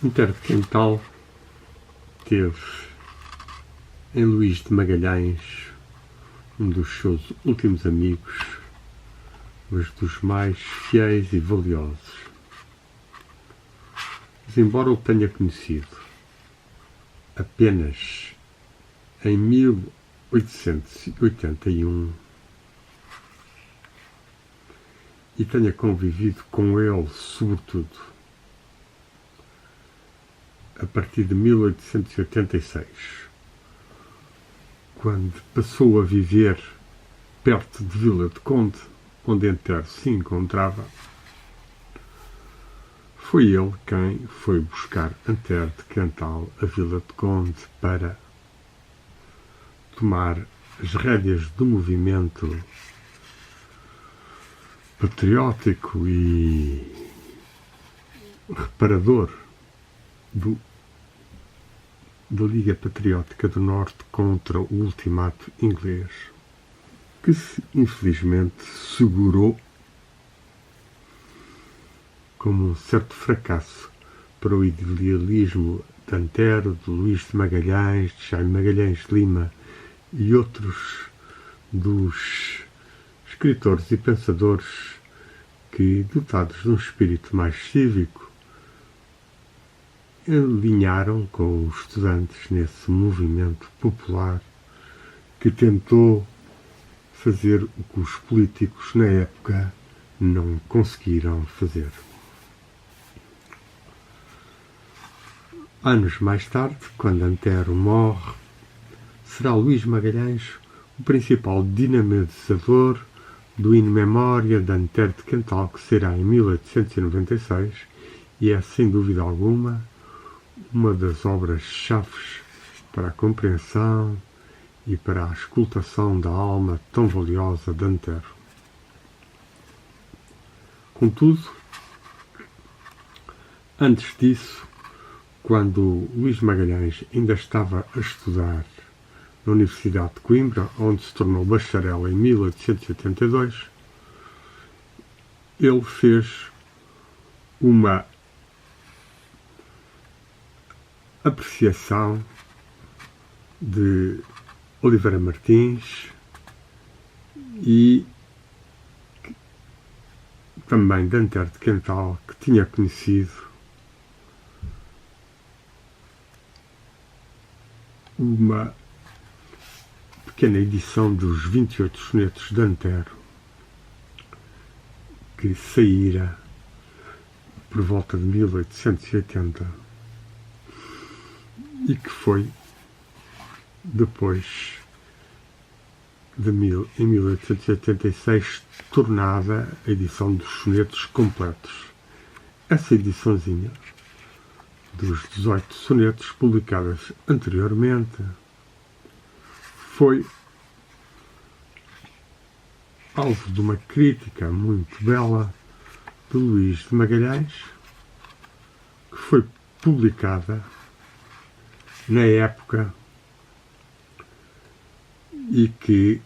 Interquental teve em Luís de Magalhães um dos seus últimos amigos, mas dos mais fiéis e valiosos. Mas embora o tenha conhecido apenas em 1881 e tenha convivido com ele, sobretudo, a partir de 1886, quando passou a viver perto de Vila de Conde, onde Antero se encontrava, foi ele quem foi buscar Antero de Quental a Vila de Conde para tomar as rédeas do movimento patriótico e reparador da Liga Patriótica do Norte contra o ultimato inglês, que infelizmente segurou como um certo fracasso para o idealismo de Antero, de Luís de Magalhães, de Jaime Magalhães Lima e outros dos escritores e pensadores que, dotados de um espírito mais cívico, alinharam com os estudantes nesse movimento popular que tentou fazer o que os políticos na época não conseguiram fazer. Anos mais tarde, quando Antero morre, será Luís Magalhães o principal dinamizador do In Memória de Antero de Quental, que será em 1896 e é, sem dúvida alguma, uma das obras-chave para a compreensão e para a escutação da alma tão valiosa de Antero. Contudo, antes disso, quando Luís Magalhães ainda estava a estudar na Universidade de Coimbra, onde se tornou bacharel em 1882, ele fez uma apreciação de Oliveira Martins e também de Antero de Quental, que tinha conhecido uma pequena edição dos 28 sonetos de Antero, que saíra por volta de 1880 e que foi depois em 1886 tornada a edição dos sonetos completos. Essa ediçãozinha dos 18 sonetos publicadas anteriormente foi alvo de uma crítica muito bela de Luís de Magalhães, que foi publicada na época e que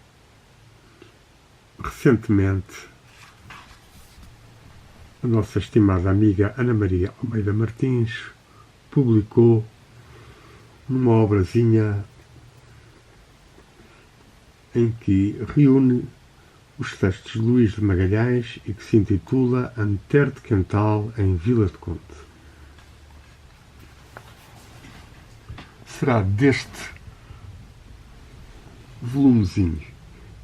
recentemente a nossa estimada amiga Ana Maria Almeida Martins publicou numa obrazinha em que reúne os textos de Luís de Magalhães e que se intitula Antero de Quental em Vila de Conde. Será deste volumezinho,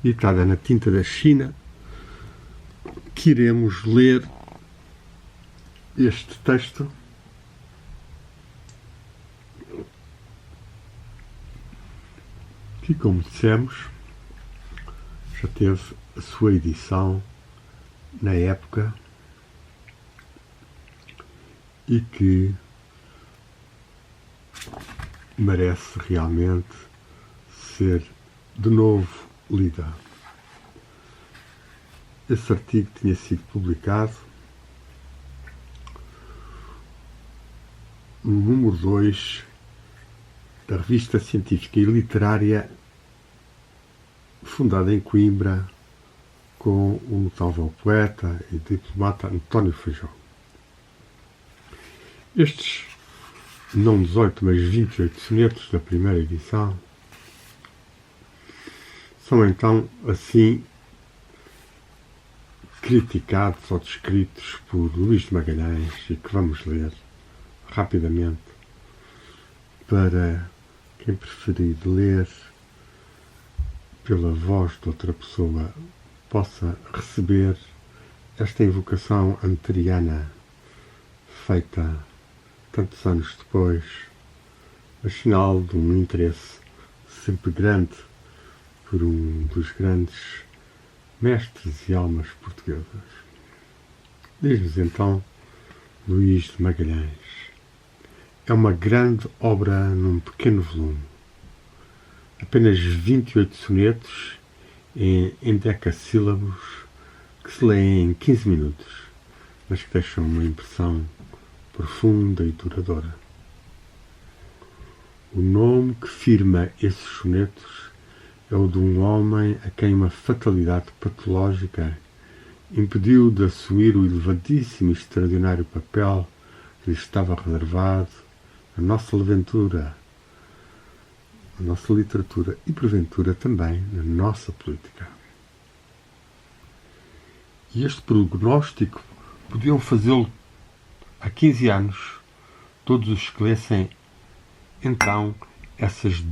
editada na tinta da China, que iremos ler este texto que, como dissemos, já teve a sua edição na época e que merece realmente ser de novo lida. Esse artigo tinha sido publicado no número 2 da Revista Científica e Literária, fundada em Coimbra, com o notável poeta e diplomata António Feijó. Estes não 18, mas 28 sonetos da primeira edição, são então assim criticados ou descritos por Luís de Magalhães e que vamos ler rapidamente para quem preferir ler pela voz de outra pessoa possa receber esta invocação anteriana feita tantos anos depois, mas sinal de um interesse sempre grande por um dos grandes mestres e almas portuguesas. Diz-nos então Luís de Magalhães: é uma grande obra num pequeno volume. Apenas 28 sonetos em decassílabos que se leem em 15 minutos, mas que deixam uma impressão profunda e duradoura. O nome que firma esses sonetos é o de um homem a quem uma fatalidade patológica impediu de assumir o elevadíssimo e extraordinário papel que lhe estava reservado na nossa aventura, na nossa literatura e, porventura, também na nossa política. E este prognóstico podiam fazê-lo há 15 anos todos os que lessem então essas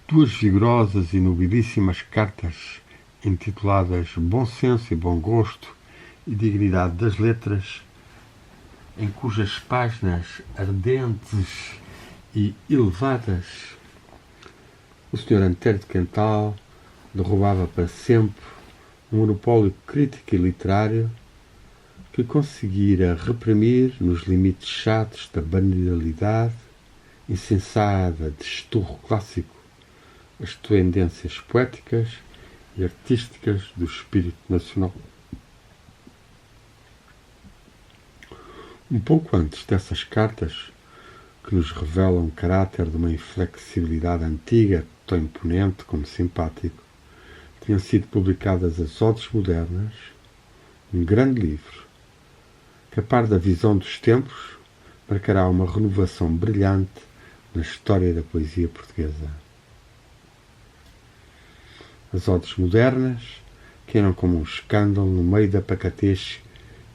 duas vigorosas e nobilíssimas cartas intituladas Bom Senso e Bom Gosto e Dignidade das Letras, em cujas páginas ardentes e elevadas o Sr. Antero de Quental derrubava para sempre um monopólio crítico e literário que conseguira reprimir nos limites chatos da banalidade insensada de esturro clássico as tendências poéticas e artísticas do espírito nacional. Um pouco antes dessas cartas, que nos revelam o caráter de uma inflexibilidade antiga, tão imponente como simpático, tinham sido publicadas as Odes Modernas, um grande livro, que, a par da visão dos tempos, marcará uma renovação brilhante na história da poesia portuguesa. As Odes Modernas, que eram como um escândalo no meio da pacatez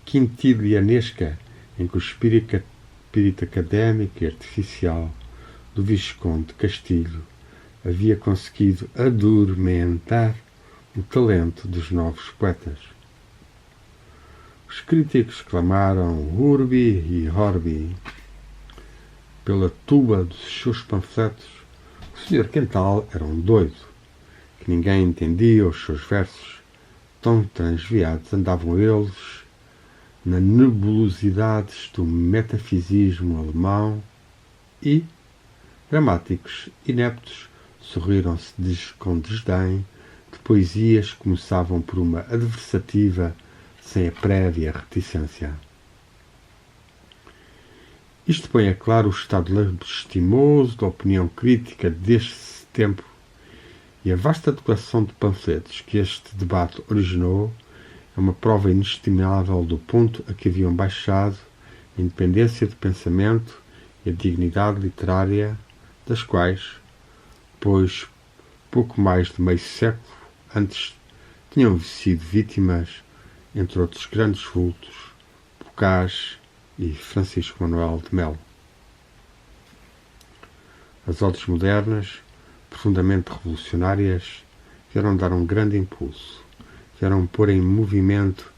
quintilianesca em que o espírito académico e artificial do Visconde de Castilho havia conseguido adormentar o talento dos novos poetas. Os críticos clamaram urbi e orbi pela tuba dos seus panfletos. O Sr. Quental era um doido, que ninguém entendia os seus versos. Tão transviados andavam eles na nebulosidades do metafisismo alemão e, dramáticos ineptos, sorriram-se com desdém de poesias que começavam por uma adversativa sem a prévia reticência. Isto põe a claro o estado lastimoso da opinião crítica deste tempo e a vasta coleção de panfletos que este debate originou é uma prova inestimável do ponto a que haviam baixado a independência de pensamento e a dignidade literária das quais, pois pouco mais de meio século antes tinham sido vítimas, entre outros grandes vultos, Bocage e Francisco Manuel de Melo. As Odes Modernas, profundamente revolucionárias, vieram dar um grande impulso, vieram pôr em movimento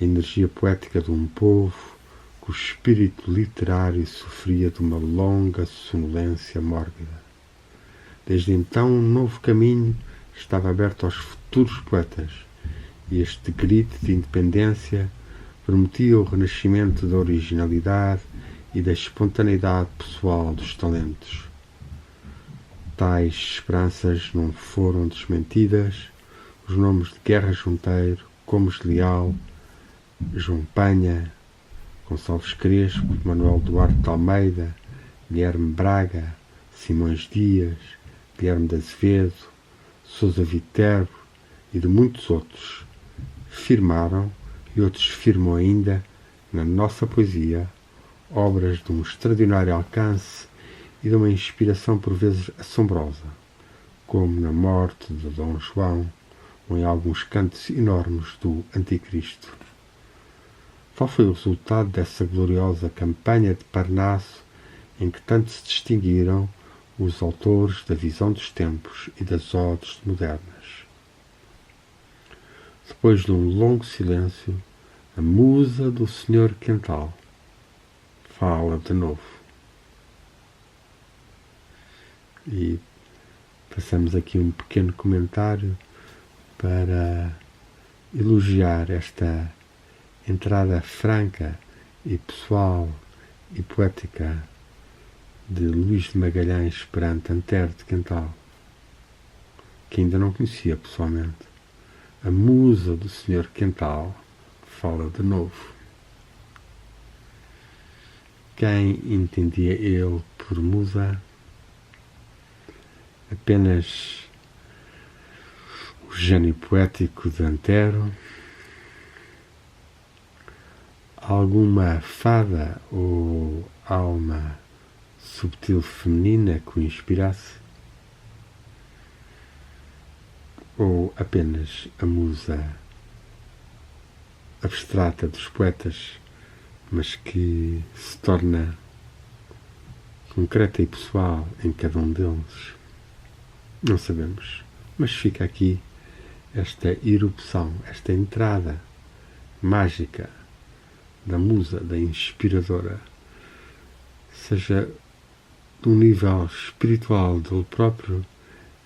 a energia poética de um povo cujo espírito literário sofria de uma longa sonolência mórbida. Desde então um novo caminho estava aberto aos futuros poetas, e este grito de independência prometia o renascimento da originalidade e da espontaneidade pessoal dos talentos. Tais esperanças não foram desmentidas. Os nomes de Guerra Junteiro, Gomes Leal, João Penha, Gonçalves Crespo, Manuel Duarte de Almeida, Guilherme Braga, Simões Dias, Guilherme de Azevedo, Sousa Viterbo e de muitos outros firmaram, e outros firmam ainda, na nossa poesia, obras de um extraordinário alcance e de uma inspiração por vezes assombrosa, como na morte de Dom João ou em alguns cantos enormes do Anticristo. Qual foi o resultado dessa gloriosa campanha de Parnaso em que tanto se distinguiram os autores da visão dos tempos e das odes modernas? Depois de um longo silêncio, a musa do Sr. Quental fala de novo. E passamos aqui um pequeno comentário para elogiar esta entrada franca e pessoal e poética de Luís de Magalhães perante Antero de Quental, que ainda não conhecia pessoalmente. A musa do Sr. Quental fala de novo. Quem entendia ele por musa? Apenas o gênio poético de Antero? Alguma fada ou alma subtil feminina que o inspirasse? Ou apenas a musa abstrata dos poetas, mas que se torna concreta e pessoal em cada um deles? Não sabemos, mas fica aqui esta erupção, esta entrada mágica da musa, da inspiradora, seja de um nível espiritual dele próprio,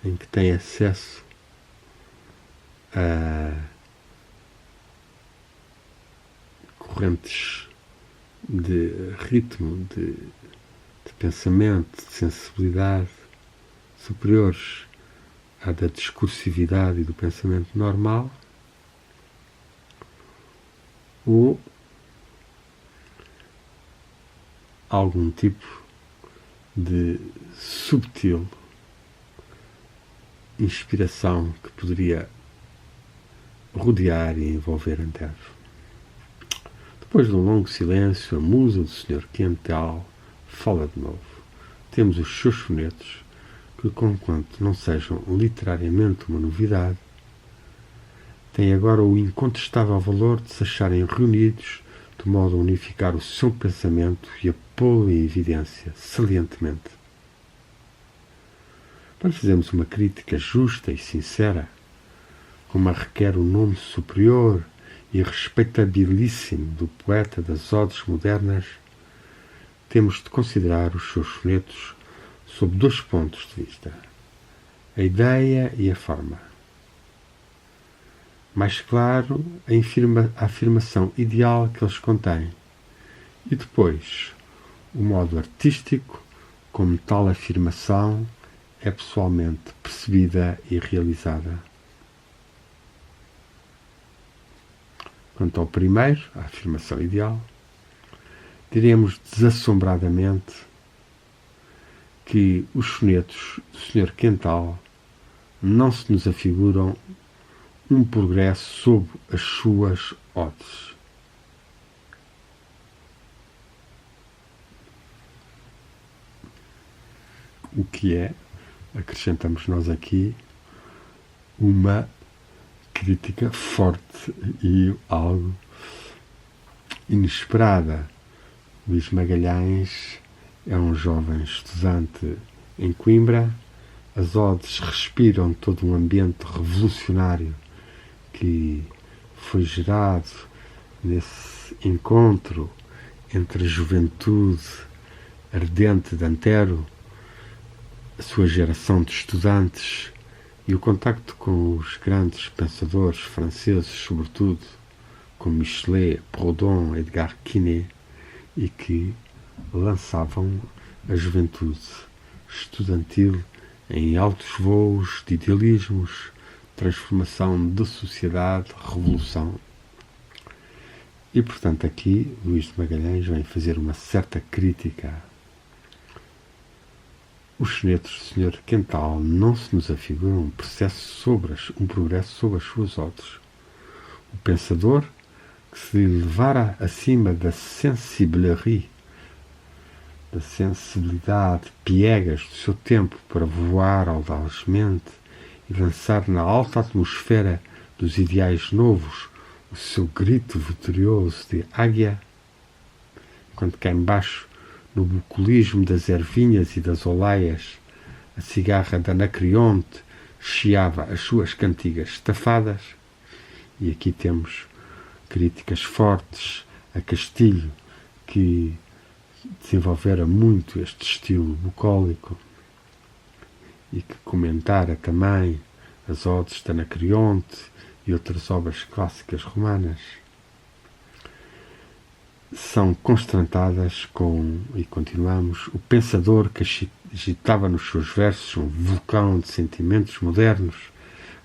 em que tem acesso a correntes de ritmo, de pensamento, de sensibilidade superiores à da discursividade e do pensamento normal, ou algum tipo de subtil inspiração que poderia rodear e envolver Antero. Depois de um longo silêncio, a musa do Sr. Quental fala de novo. Temos os seus sonetos, que, conquanto não sejam literariamente uma novidade, têm agora o incontestável valor de se acharem reunidos de modo a unificar o seu pensamento e a pô-lo em evidência, salientemente. Para fazermos uma crítica justa e sincera, como a requer o nome superior e respeitabilíssimo do poeta das odes modernas, temos de considerar os seus sonetos sob dois pontos de vista: a ideia e a forma. Mais claro, a afirmação ideal que eles contêm, e depois o modo artístico como tal afirmação é pessoalmente percebida e realizada. Quanto ao primeiro, a afirmação ideal, diremos desassombradamente que os sonetos do Sr. Quental não se nos afiguram um progresso sob as suas odes. O que é, acrescentamos nós aqui, uma crítica forte e algo inesperada. Luís Magalhães é um jovem estudante em Coimbra. As odes respiram todo um ambiente revolucionário que foi gerado nesse encontro entre a juventude ardente de Antero, a sua geração de estudantes e o contacto com os grandes pensadores franceses, sobretudo, como Michelet, Proudhon, Edgar Quinet, e que lançavam a juventude estudantil em altos voos de idealismos, transformação da sociedade, revolução. E, portanto, aqui Luís de Magalhães vem fazer uma certa crítica. Os sonetos do Sr. Quental não se nos afiguram um progresso sobre as suas odes. O pensador que se elevara acima da sensiblerie da sensibilidade piegas do seu tempo para voar audazmente e lançar na alta atmosfera dos ideais novos o seu grito vitorioso de águia, enquanto cá embaixo, no bucolismo das ervinhas e das olaias, a cigarra de Anacreonte chiava as suas cantigas estafadas. E aqui temos críticas fortes a Castilho, que desenvolvera muito este estilo bucólico e que comentara também as odes de Anacreonte e outras obras clássicas romanas. São constatadas com, e continuamos, o pensador que agitava nos seus versos um vulcão de sentimentos modernos,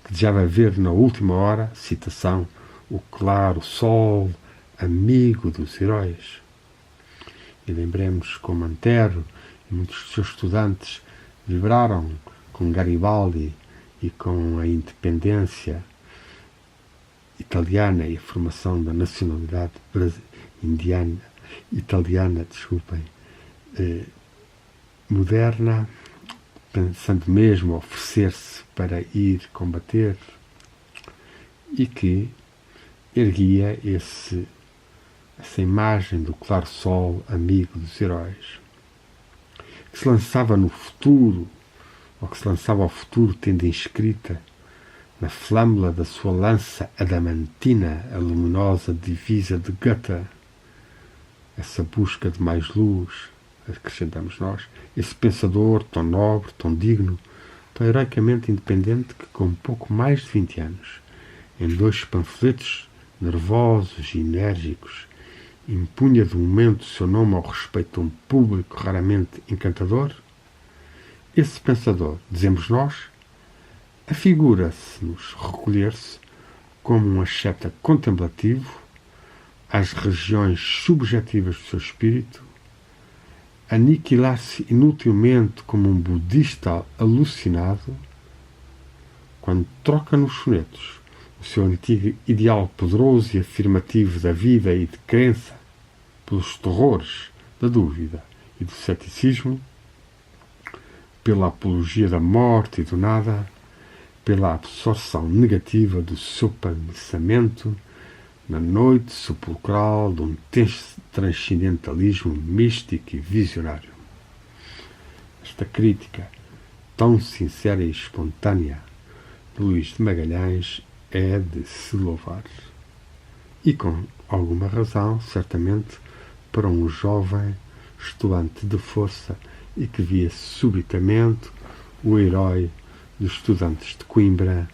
que desejava ver na última hora, citação, o claro sol, amigo dos heróis. E lembremos como Antero e muitos dos seus estudantes vibraram com Garibaldi e com a independência italiana e a formação da nacionalidade italiana, moderna, pensando mesmo oferecer-se para ir combater, e que erguia essa imagem do claro sol, amigo dos heróis, que se lançava no futuro, ou que se lançava ao futuro tendo inscrita na flâmula da sua lança adamantina a luminosa divisa de Goethe, essa busca de mais luz, acrescentamos nós, esse pensador tão nobre, tão digno, tão heroicamente independente, que com pouco mais de 20 anos, em 2 panfletos nervosos e enérgicos, impunha de momento o seu nome ao respeito de um público raramente encantador. Esse pensador, dizemos nós, afigura-se-nos recolher-se como um asceta contemplativo às regiões subjetivas do seu espírito, aniquilar-se inutilmente como um budista alucinado, quando troca nos sonetos o seu antigo ideal poderoso e afirmativo da vida e de crença pelos terrores da dúvida e do ceticismo, pela apologia da morte e do nada, pela absorção negativa do seu pensamento na noite sepulcral de um transcendentalismo místico e visionário. Esta crítica, tão sincera e espontânea, de Luís de Magalhães, é de se louvar. E com alguma razão, certamente, para um jovem estudante de força e que via subitamente o herói dos estudantes de Coimbra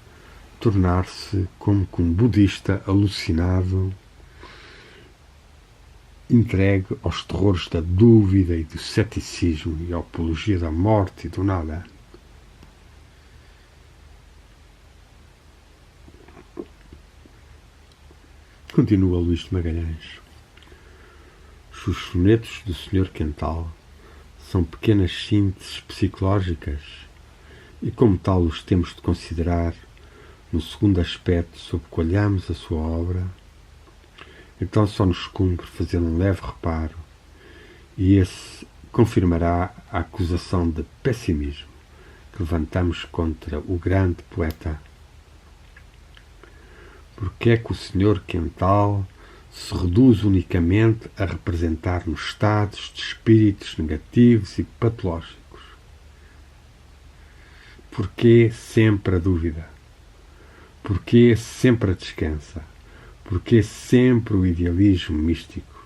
tornar-se como que um budista alucinado, entregue aos terrores da dúvida e do ceticismo e à apologia da morte e do nada. Continua Luís de Magalhães. Os sonetos do Sr. Quental são pequenas sínteses psicológicas e, como tal, os temos de considerar no segundo aspecto sob que olhamos a sua obra. Então só nos cumpre fazer um leve reparo, e esse confirmará a acusação de pessimismo que levantamos contra o grande poeta. Porque é que o Sr. Quental se reduz unicamente a representar-nos estados de espíritos negativos e patológicos? Porquê sempre a dúvida? Porquê sempre a descrença? Porquê sempre o idealismo místico?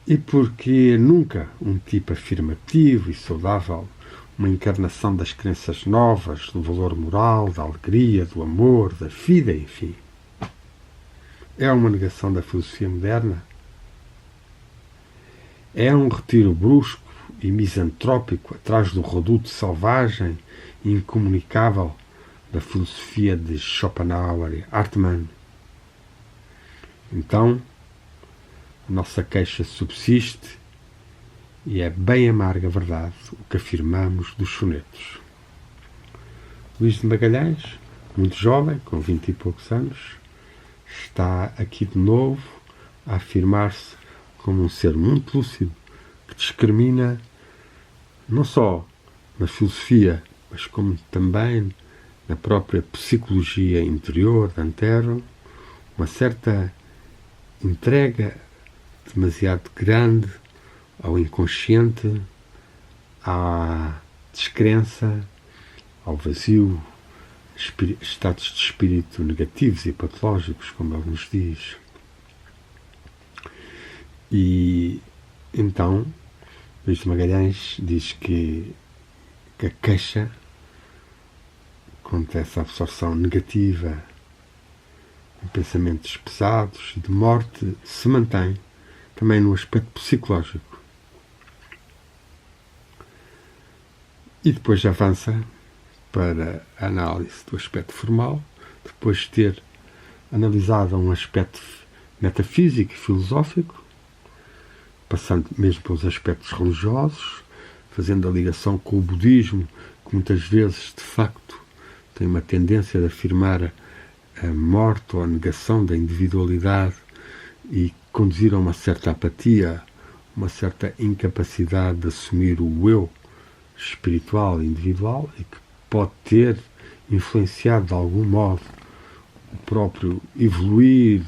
E porquê nunca um tipo afirmativo e saudável, uma encarnação das crenças novas, do valor moral, da alegria, do amor, da vida, enfim? É uma negação da filosofia moderna? É um retiro brusco e misantrópico atrás do reduto selvagem e incomunicável da filosofia de Schopenhauer e Hartmann? Então, a nossa queixa subsiste, e é bem amarga verdade o que afirmamos dos sonetos. Luís de Magalhães, muito jovem, com 20 e poucos anos, está aqui de novo a afirmar-se como um ser muito lúcido, que discrimina não só na filosofia, mas como também na própria psicologia interior de Antero, uma certa entrega demasiado grande ao inconsciente, à descrença, ao vazio, estados de espírito negativos e patológicos, como ele nos diz. E então, Luís de Magalhães diz que a queixa, contra essa absorção negativa em pensamentos pesados e de morte, se mantém também no aspecto psicológico. E depois avança para a análise do aspecto formal, depois de ter analisado um aspecto metafísico e filosófico, passando mesmo pelos aspectos religiosos, fazendo a ligação com o budismo, que muitas vezes, de facto, tem uma tendência de afirmar a morte ou a negação da individualidade e conduzir a uma certa apatia, uma certa incapacidade de assumir o eu espiritual e individual, e que pode ter influenciado de algum modo o próprio evoluir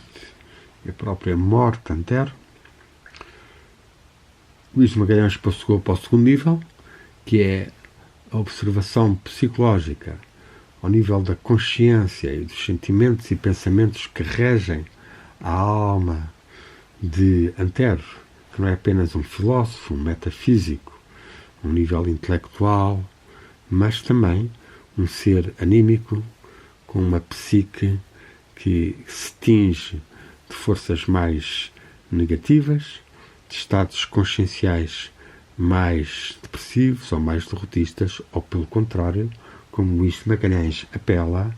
e a própria morte Antero. Luís de Magalhães passou para o segundo nível, que é a observação psicológica ao nível da consciência e dos sentimentos e pensamentos que regem a alma de Antero, que não é apenas um filósofo, um metafísico, um nível intelectual, mas também um ser anímico com uma psique que se tinge de forças mais negativas, de estados conscienciais mais depressivos ou mais derrotistas, ou pelo contrário, como Luís de Magalhães apela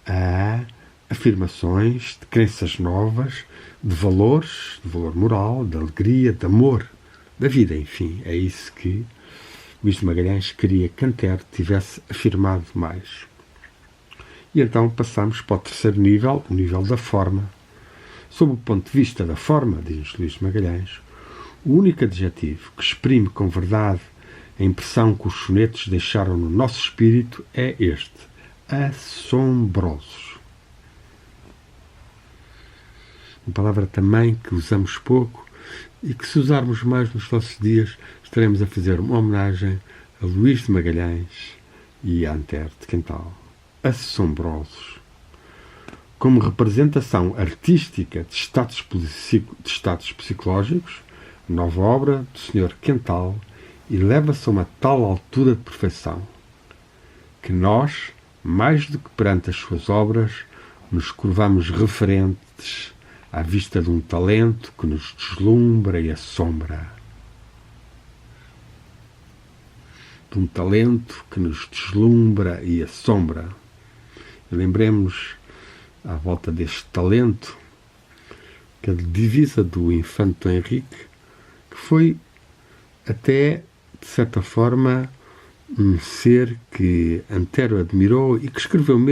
a afirmações de crenças novas, de valores, de valor moral, de alegria, de amor, da vida, enfim. É isso que Luís de Magalhães queria que Antero tivesse afirmado mais. E então passamos para o terceiro nível, o nível da forma. Sob o ponto de vista da forma, diz Luís de Magalhães, o único adjetivo que exprime com verdade a impressão que os sonetos deixaram no nosso espírito é este: assombrosos. Uma palavra também que usamos pouco e que, se usarmos mais nos nossos dias, estaremos a fazer uma homenagem a Luís de Magalhães e a Antero de Quental. Assombrosos. Como representação artística de estados psicológicos, a nova obra do Sr. Quental eleva-se a uma tal altura de perfeição que nós, mais do que perante as suas obras, nos curvamos referentes à vista de um talento que nos deslumbra e assombra. De um talento que nos deslumbra e assombra. E lembremos, à volta deste talento, que a divisa do infante Dom Henrique, que foi até, de certa forma, um ser que Antero admirou e que escreveu mesmo